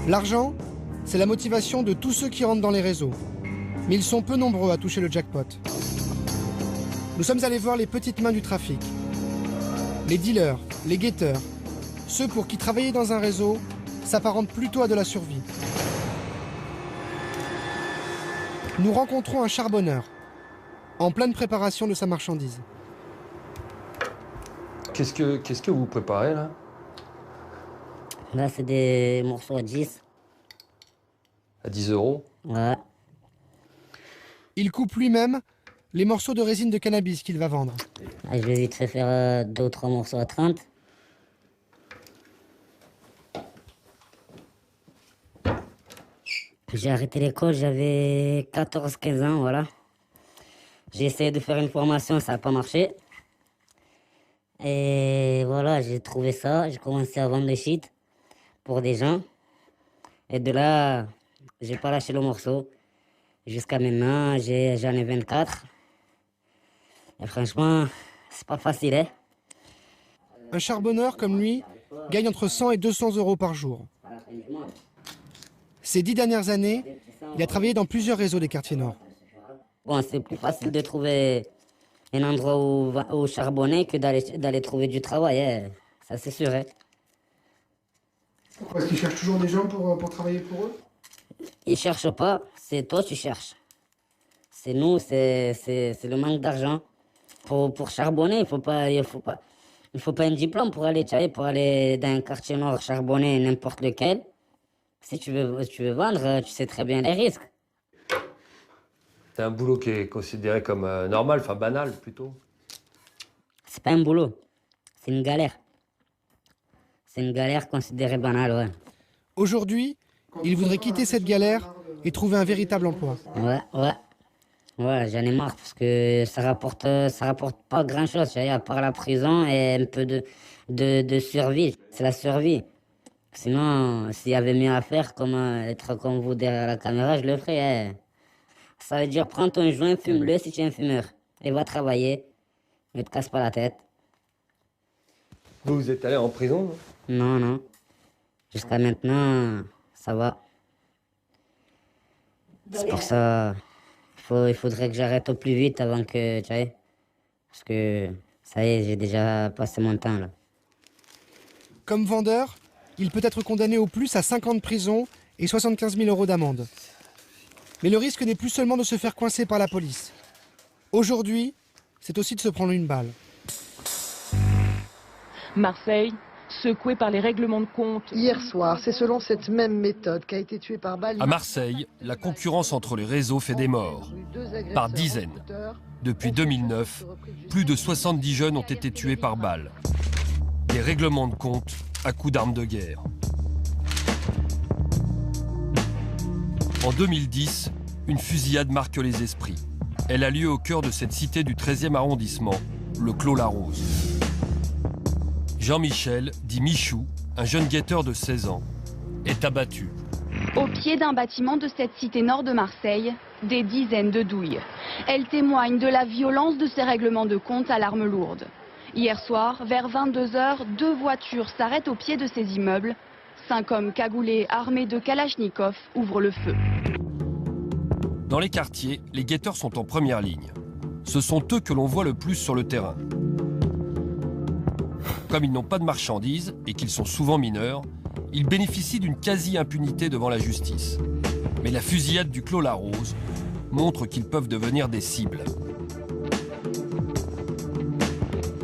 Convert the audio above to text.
L'argent, c'est la motivation de tous ceux qui rentrent dans les réseaux. Mais ils sont peu nombreux à toucher le jackpot. Nous sommes allés voir les petites mains du trafic. Les dealers, les guetteurs, ceux pour qui travailler dans un réseau s'apparente plutôt à de la survie. Nous rencontrons un charbonneur, en pleine préparation de sa marchandise. Qu'est-ce que vous préparez là? Là, c'est des morceaux à 10. À 10 euros? Ouais. Il coupe lui-même les morceaux de résine de cannabis qu'il va vendre. Là, je vais vite fait faire 2 ou 3 morceaux à 30. J'ai arrêté l'école, j'avais 14-15 ans, voilà. J'ai essayé de faire une formation, ça n'a pas marché. Et voilà, j'ai trouvé ça, j'ai commencé à vendre le shit pour des gens. Et de là, j'ai pas lâché le morceau. Jusqu'à maintenant, j'en ai 24. Et franchement, c'est pas facile, hein. Un charbonneur comme lui gagne entre 100 et 200 euros par jour. Ces 10 dernières années, il a travaillé dans plusieurs réseaux des quartiers nord. Bon, c'est plus facile de trouver un endroit où charbonner que d'aller trouver du travail, hein. Ça c'est sûr, hein. Pourquoi est-ce qu'ils cherchent toujours des gens pour travailler pour eux? Ils cherchent pas, c'est toi tu cherches. C'est nous, c'est le manque d'argent. Pour charbonner, il faut pas un diplôme pour aller dans un quartier nord charbonner n'importe lequel. Si tu veux vendre, tu sais très bien les risques. C'est un boulot qui est considéré comme normal, enfin banal plutôt. C'est pas un boulot, c'est une galère. C'est une galère considérée banale, ouais. Aujourd'hui, il voudrait quitter cette galère et trouver un véritable emploi. Ouais, j'en ai marre parce que ça rapporte pas grand-chose, à part la prison et un peu de survie. C'est la survie. Sinon, s'il y avait mieux à faire, comme être comme vous derrière la caméra, je le ferais, hein. Ça veut dire prends ton joint, fume-le si tu es un fumeur. Et va travailler. Ne te casse pas la tête. Vous êtes allé en prison, non? Non. Jusqu'à maintenant, ça va. C'est pour ça, il faudrait que j'arrête au plus vite avant que, tu sais. Parce que, ça y est, j'ai déjà passé mon temps, là. Comme vendeur, il peut être condamné au plus à 5 ans de prison et 75 000 euros d'amende. Mais le risque n'est plus seulement de se faire coincer par la police. Aujourd'hui, c'est aussi de se prendre une balle. Marseille, secoué par les règlements de compte. Hier soir, c'est selon cette même méthode qu'a été tué par balle. À Marseille, la concurrence entre les réseaux fait des morts, par dizaines. Depuis 2009, plus de 70 jeunes ont été tués par balle. Des règlements de compte à coups d'armes de guerre. En 2010, une fusillade marque les esprits. Elle a lieu au cœur de cette cité du 13e arrondissement, le Clos-la-Rose. Jean-Michel, dit Michou, un jeune guetteur de 16 ans, est abattu. Au pied d'un bâtiment de cette cité nord de Marseille, des dizaines de douilles. Elles témoignent de la violence de ces règlements de compte à l'arme lourde. Hier soir, vers 22 h, 2 voitures s'arrêtent au pied de ces immeubles. 5 hommes cagoulés armés de Kalachnikov ouvrent le feu. Dans les quartiers, les guetteurs sont en première ligne. Ce sont eux que l'on voit le plus sur le terrain. Comme ils n'ont pas de marchandises et qu'ils sont souvent mineurs, ils bénéficient d'une quasi-impunité devant la justice. Mais la fusillade du Clos-la-Rose montre qu'ils peuvent devenir des cibles.